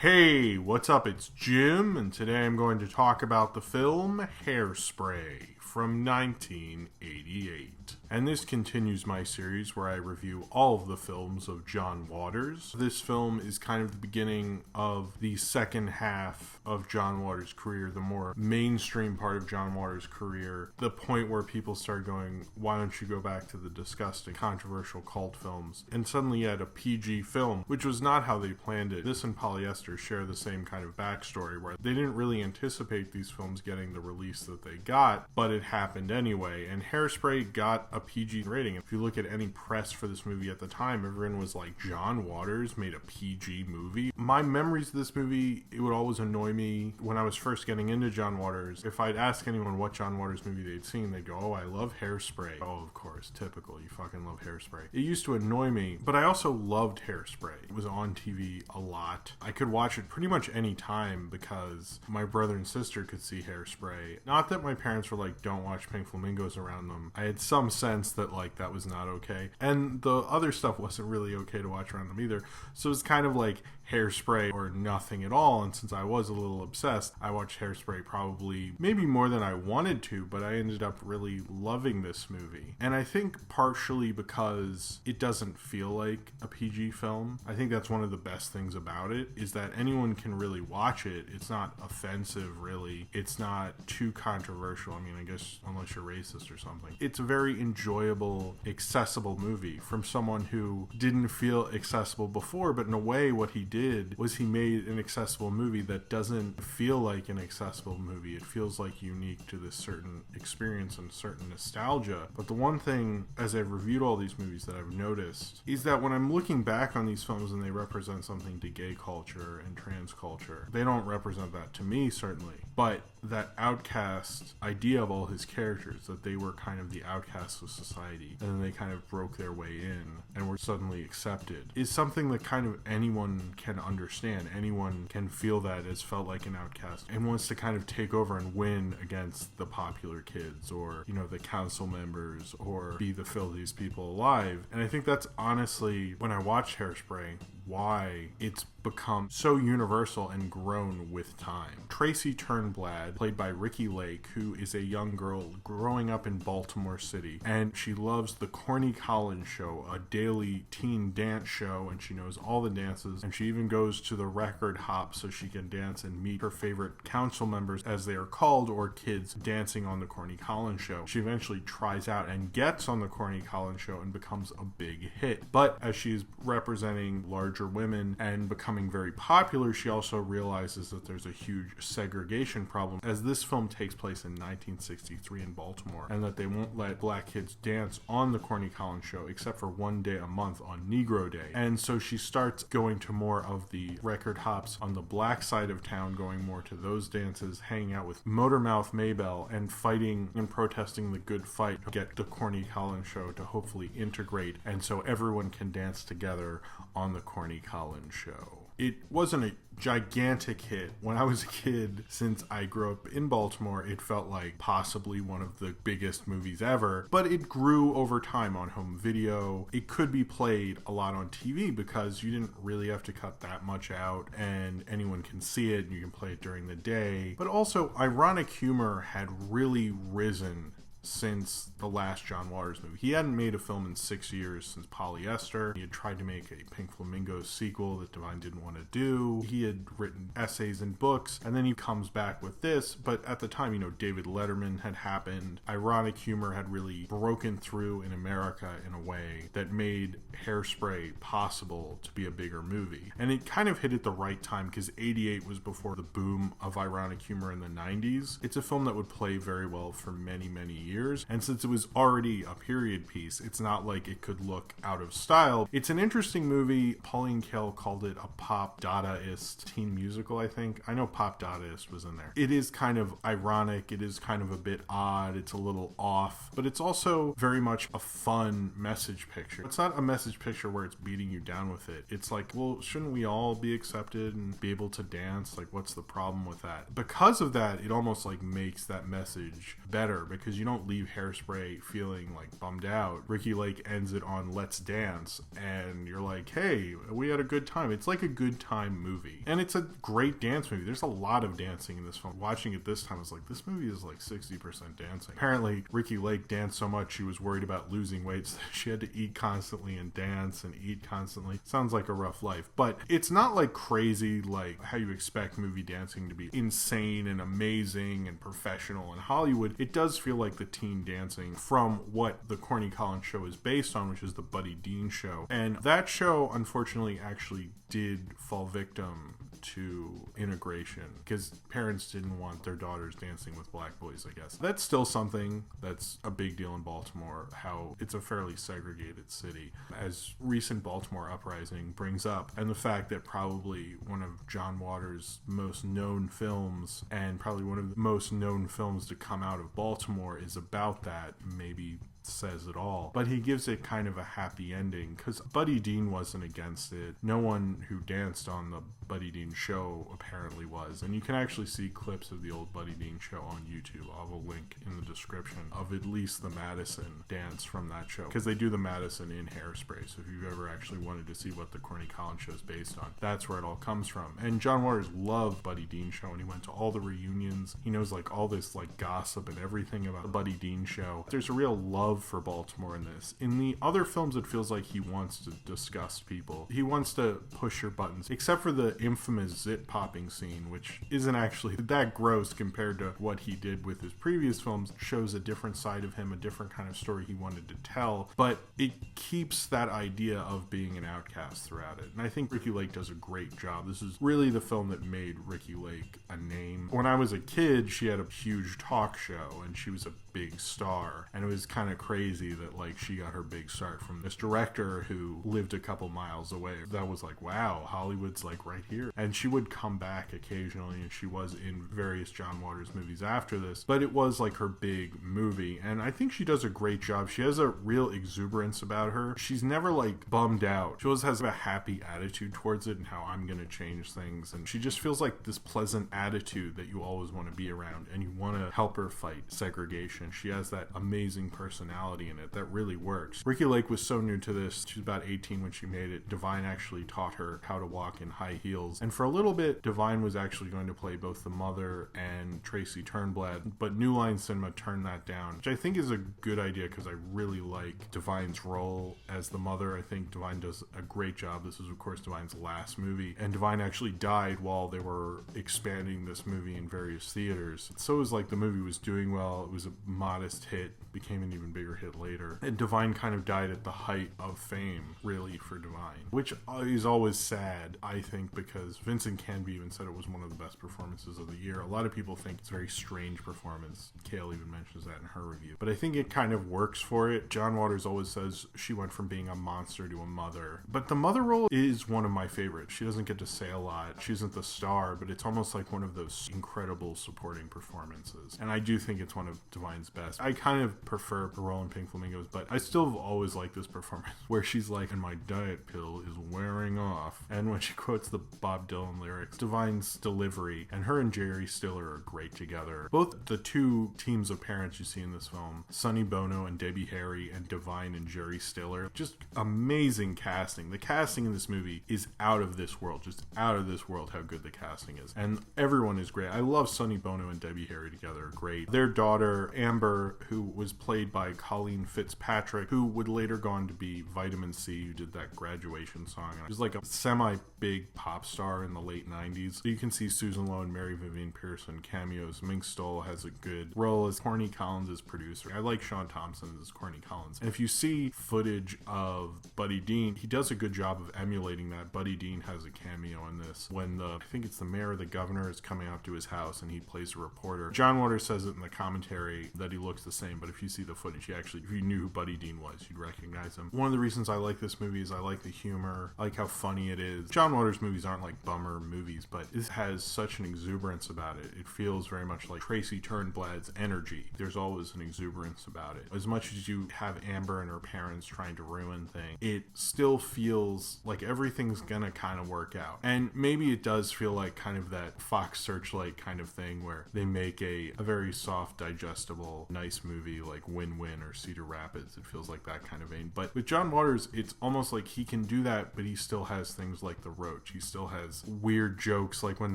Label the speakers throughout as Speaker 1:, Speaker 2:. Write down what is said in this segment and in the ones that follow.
Speaker 1: Hey, what's up? It's Jim, and today I'm going to talk about the film Hairspray from 1988. And this continues my series where I review all of the films of John Waters. This film is kind of the beginning of the second half of John Waters' career, the more mainstream part of John Waters' career, the point where people started going, why don't you go back to the disgusting, controversial cult films? And suddenly you had a PG film, which was not how they planned it. This and Polyester share the same kind of backstory, where they didn't really anticipate these films getting the release that they got, but it happened anyway. And Hairspray got a PG rating. If you look at any press for this movie at the time, everyone was like, John Waters made a PG movie? My memories of this movie, it would always annoy me when I was first getting into John Waters. If I'd ask anyone what John Waters movie they'd seen, they'd go, oh, I love Hairspray. Oh, of course, typical, you fucking love Hairspray. It used to annoy me, but I also loved Hairspray. It was on TV a lot. I could watch it pretty much any time because my brother and sister could see Hairspray. Not that my parents were like, don't watch Pink Flamingos around them. I had some sense that like that was not okay. And the other stuff wasn't really okay to watch around them either. So it's kind of like Hairspray or nothing at all. And since I was a little obsessed, I watched Hairspray probably maybe more than I wanted to, but I ended up really loving this movie. And I think partially because it doesn't feel like a PG film. I think that's one of the best things about it, is that anyone can really watch it. It's not offensive, really. It's not too controversial. I mean, I guess unless you're racist or something. It's a very enjoyable, accessible movie from someone who didn't feel accessible before, but in a way what he did was he made an accessible movie that doesn't feel like an accessible movie. It feels like unique to this certain experience and certain nostalgia. But the one thing, as I've reviewed all these movies, that I've noticed is that when I'm looking back on these films and they represent something to gay culture and trans culture, they don't represent that to me, certainly. But that outcast idea of all his characters, that they were kind of the outcasts of society, and then they kind of broke their way in and were suddenly accepted, is something that kind of anyone can understand. Anyone can feel that has felt like an outcast and wants to kind of take over and win against the popular kids, or, you know, the council members, or be the filthiest people alive. And I think that's honestly, when I watched Hairspray, why it's become so universal and grown with time. Tracy Turnblad, played by Ricki Lake, who is a young girl growing up in Baltimore City, and she loves the Corny Collins Show, a daily teen dance show, and she knows all the dances, and she even goes to the record hop so she can dance and meet her favorite council members, as they are called, or kids dancing on the Corny Collins Show. She eventually tries out and gets on the Corny Collins Show and becomes a big hit. But as she's representing larger women and becoming very popular, she also realizes that there's a huge segregation problem, as this film takes place in 1963 in Baltimore, and that they won't let black kids dance on the Corny Collins Show except for one day a month on Negro Day. And so she starts going to more of the record hops on the black side of town, going more to those dances, hanging out with Motormouth Maybelle, and fighting and protesting the good fight to get the Corny Collins Show to hopefully integrate, and so everyone can dance together on the Corny Collins Show. It wasn't a gigantic hit when I was a kid. Since I grew up in Baltimore, it felt like possibly one of the biggest movies ever, but it grew over time on home video. It could be played a lot on TV because you didn't really have to cut that much out, and anyone can see it and you can play it during the day. But also, ironic humor had really risen since the last John Waters movie. He hadn't made a film in 6 years since Polyester. He had tried to make a Pink Flamingos sequel that Divine didn't want to do. He had written essays and books, and then he comes back with this. But at the time, you know, David Letterman had happened. Ironic humor had really broken through in America in a way that made Hairspray possible to be a bigger movie. And it kind of hit at the right time because 88 was before the boom of ironic humor in the 90s. It's a film that would play very well for many, many years. And since it was already a period piece, it's not like it could look out of style. It's an interesting movie. Pauline Kael called it a pop Dadaist teen musical, I think. I know pop Dadaist was in there. It is kind of ironic. It is kind of a bit odd. It's a little off. But it's also very much a fun message picture. It's not a message picture where it's beating you down with it. It's like, well, shouldn't we all be accepted and be able to dance? Like, what's the problem with that? Because of that, it almost like makes that message better, because you don't don't leave Hairspray feeling like bummed out. Ricki Lake ends it on Let's Dance, and you're like, hey, we had a good time. It's like a good time movie. And it's a great dance movie. There's a lot of dancing in this film. Watching it this time, I was like, this movie is like 60% dancing. Apparently, Ricki Lake danced so much she was worried about losing weight, so she had to eat constantly and dance and eat constantly. Sounds like a rough life. But it's not like crazy like how you expect movie dancing to be insane and amazing and professional in Hollywood. It does feel like the teen dancing from what the Corny Collins show is based on, which is the Buddy Dean show. And that show, unfortunately, actually did fall victim to integration because parents didn't want their daughters dancing with black boys, I guess. That's still something that's a big deal in Baltimore, how it's a fairly segregated city, as recent Baltimore uprising brings up, and the fact that probably one of John Waters' most known films, and probably one of the most known films to come out of Baltimore, is about that, maybe says it all. But he gives it kind of a happy ending because Buddy Dean wasn't against it. No one who danced on the Buddy Dean show apparently was. And you can actually see clips of the old Buddy Dean show on YouTube. I'll have a link in the description of at least the Madison dance from that show, because they do the Madison in Hairspray. So if you've ever actually wanted to see what the Corny Collins show is based on, that's where it all comes from. And John Waters loved Buddy Dean show, and he went to all the reunions. He knows like all this like gossip and everything about the Buddy Dean show. There's a real love for Baltimore in this. In the other films, it feels like he wants to disgust people. He wants to push your buttons, except for the infamous zit popping scene, which isn't actually that gross compared to what he did with his previous films. Shows a different side of him, a different kind of story he wanted to tell, but it keeps that idea of being an outcast throughout it. And I think Ricki Lake does a great job. This is really the film that made Ricki Lake a name. When I was a kid, she had a huge talk show and she was a big star, and it was kind of crazy that like she got her big start from this director who lived a couple miles away. That was like, wow, Hollywood's like right here. And she would come back occasionally, and she was in various John Waters movies after this, but it was like her big movie, and I think she does a great job. She has a real exuberance about her. She's never like bummed out. She always has a happy attitude towards it and how I'm gonna change things, and she just feels like this pleasant attitude that you always want to be around, and you want to help her fight segregation. She has that amazing personality in it that really works. Ricki Lake was so new to this. She was about 18 when she made it. Divine actually taught her how to walk in high heels, and for a little bit Divine was actually going to play both the mother and Tracy Turnblad, but New Line Cinema turned that down, which I think is a good idea because I really like Divine's role as the mother. I think Divine does a great job. This is of course Divine's last movie, and Divine actually died while they were expanding this movie in various theaters. So it was like the movie was doing well. It was a modest hit, became an even bigger hit later, and Divine kind of died at the height of fame, really, for Divine, which is always sad, I think, because Vincent Canby even said it was one of the best performances of the year. A lot of people think it's a very strange performance. Kale even mentions that in her review, but I think it kind of works for it. John Waters always says she went from being a monster to a mother, but the mother role is one of my favorites. She doesn't get to say a lot. She isn't the star, but it's almost like one of those incredible supporting performances, and I do think it's one of Divine's best. I kind of prefer the role in Pink Flamingos, but I still have always liked this performance where she's like, and my diet pill is wearing off, and when she quotes the Bob Dylan lyrics. Divine's delivery and her and Jerry Stiller are great together. Both the two teams of parents you see in this film, Sonny Bono and Debbie Harry, and Divine and Jerry Stiller, just amazing casting. The casting in this movie is out of this world, just out of this world how good the casting is, and everyone is great. I love Sonny Bono and Debbie Harry together, great. Their daughter Amber, who was played by Colleen Fitzpatrick, who would later go on to be Vitamin C, who did that Graduation song. She was like a semi-big pop star in the late 90s. So you can see Susan Lowe and Mary Vivian Pearson cameos. Mink Stoll has a good role as Corny Collins' producer. I like Sean Thompson as Corny Collins. And if you see footage of Buddy Dean, he does a good job of emulating that. Buddy Dean has a cameo in this when I think it's the mayor or the governor is coming up to his house and he plays a reporter. John Waters says it in the commentary that he looks the same, but if you see the footage, once if you knew who Buddy Dean was, you'd recognize him. One of the reasons I like this movie is I like the humor, I like how funny it is. John Waters movies aren't like bummer movies, but this has such an exuberance about it. It feels very much like Tracy Turnblad's energy. There's always an exuberance about it. As much as you have Amber and her parents trying to ruin things, it still feels like everything's gonna kind of work out. And maybe it does feel like kind of that Fox Searchlight kind of thing where they make a very soft, digestible, nice movie like Win-Win or Cedar Rapids. It feels like that kind of vein. But with John Waters, it's almost like he can do that, but he still has things like The Roach. He still has weird jokes like when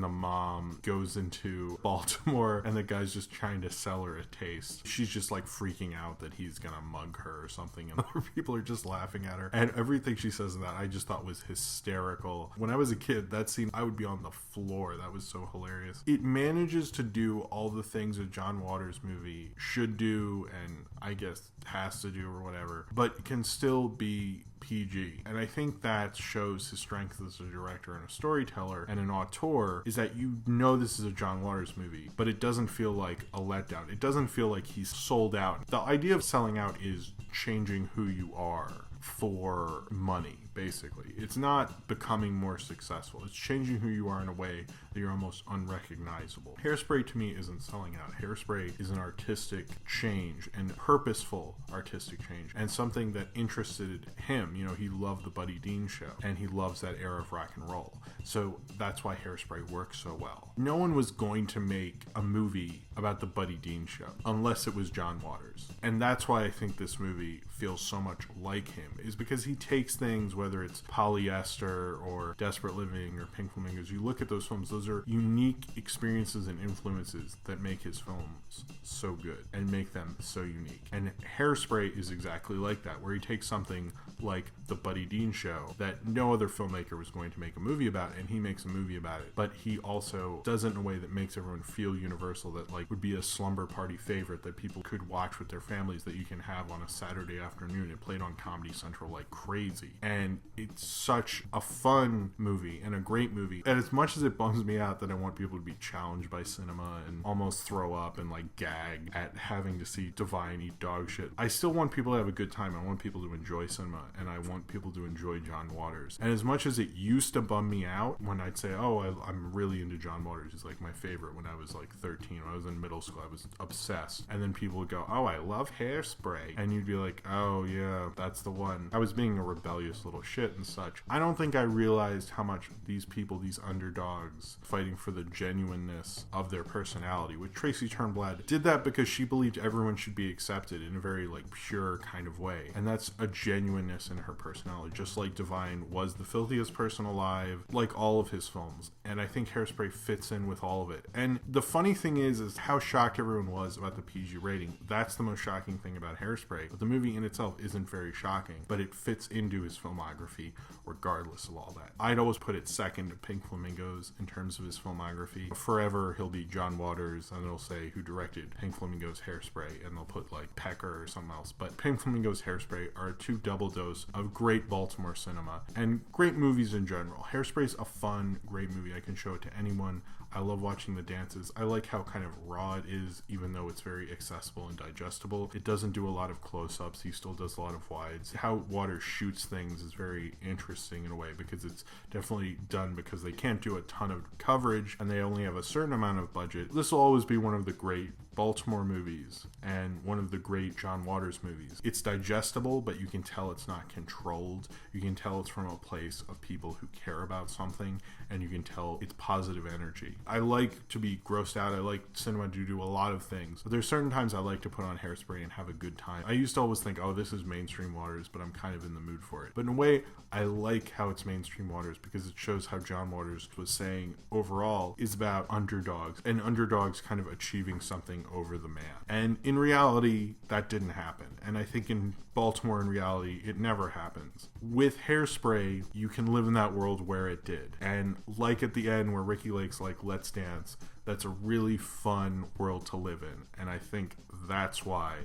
Speaker 1: the mom goes into Baltimore and the guy's just trying to sell her a taste. She's just like freaking out that he's gonna mug her or something, and other people are just laughing at her. And everything she says in that I just thought was hysterical. When I was a kid, that scene, I would be on the floor. That was so hilarious. It manages to do all the things a John Waters movie should do, and I guess has to do or whatever, but can still be PG. And I think that shows his strength as a director and a storyteller and an auteur, is that you know this is a John Waters movie, but it doesn't feel like a letdown. It doesn't feel like he's sold out. The idea of selling out is changing who you are for money, basically. It's not becoming more successful. It's changing who you are in a way that you're almost unrecognizable. Hairspray to me isn't selling out. Hairspray is an artistic change and purposeful artistic change, and something that interested him. You know, he loved the Buddy Dean show and he loves that era of rock and roll. So that's why Hairspray works so well. No one was going to make a movie about the Buddy Dean show unless it was John Waters. And that's why I think this movie feels so much like him, is because he takes things, whether it's Polyester or Desperate Living or Pink Flamingos, you look at those films, those are unique experiences and influences that make his films so good and make them so unique. And Hairspray is exactly like that, where he takes something like the Buddy Dean show that no other filmmaker was going to make a movie about, and he makes a movie about it, but he also does it in a way that makes everyone feel universal, that like would be a slumber party favorite that people could watch with their families, that you can have on a Saturday afternoon. It played on Comedy Central like crazy, and it's such a fun movie and a great movie. And as much as it bums me out that I want people to be challenged by cinema and almost throw up and like gag at having to see Divine eat dog shit, I still want people to have a good time. I want people to enjoy cinema, and I want people to enjoy John Waters. And as much as it used to bum me out when I'd say, oh, I'm really into John Waters, he's like my favorite, when I was like 13, when I was in middle school, I was obsessed. And then people would go, oh, I love Hairspray. And you'd be like, oh yeah, that's the one. I was being a rebellious little shit and such. I don't think I realized how much these people, these underdogs, fighting for the genuineness of their personality, which Tracy Turnblad did that because she believed everyone should be accepted in a very like pure kind of way. And that's a genuineness in her personality, just like Divine was the filthiest person alive, like all of his films. And I think Hairspray fits in with all of it. And the funny thing is how shocked everyone was about the PG rating. That's the most shocking thing about Hairspray. But the movie in itself isn't very shocking, but it fits into his filmography regardless of all that. I'd always put it second to Pink Flamingos in terms of his filmography. Forever he'll be John Waters, and they'll say who directed Pink Flamingos, Hairspray, and they'll put like Pecker or something else. But Pink Flamingos, Hairspray are a two double dose of great Baltimore cinema and great movies in general. Hairspray's a fun, great movie. I can show it to anyone. I love watching the dances. I like how kind of raw it is, even though it's very accessible and digestible. It doesn't do a lot of close-ups. He still does a lot of wides. How Waters shoots things is very interesting in a way, because it's definitely done because they can't do a ton of coverage and they only have a certain amount of budget. This will always be one of the great Baltimore movies and one of the great John Waters movies. It's digestible, but you can tell it's not controlled. You can tell it's from a place of people who care about something, and you can tell it's positive energy. I like to be grossed out. I like cinema to do a lot of things, but there's certain times I like to put on Hairspray and have a good time. I used to always think, oh, this is mainstream Waters, but I'm kind of in the mood for it. But in a way, I like how it's mainstream Waters because it shows how John Waters was saying overall is about underdogs, and underdogs kind of achieving something over the man. And in reality, that didn't happen. And I think in Baltimore, in reality, it never happens. With Hairspray, you can live in that world where it did. And like at the end where Ricky Lake's like, let's dance, that's a really fun world to live in. And I think that's why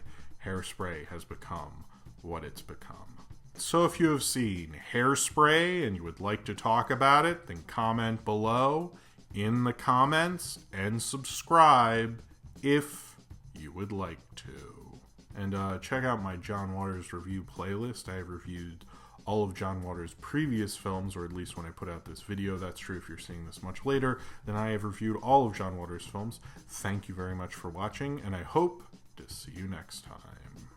Speaker 1: Hairspray has become what it's become. So if you have seen Hairspray and you would like to talk about it, then comment below in the comments and subscribe if you would like to. And check out my John Waters review playlist. I have reviewed all of John Waters' previous films, or at least when I put out this video. That's true if you're seeing this much later. Then I have reviewed all of John Waters' films. Thank you very much for watching, and I hope to see you next time.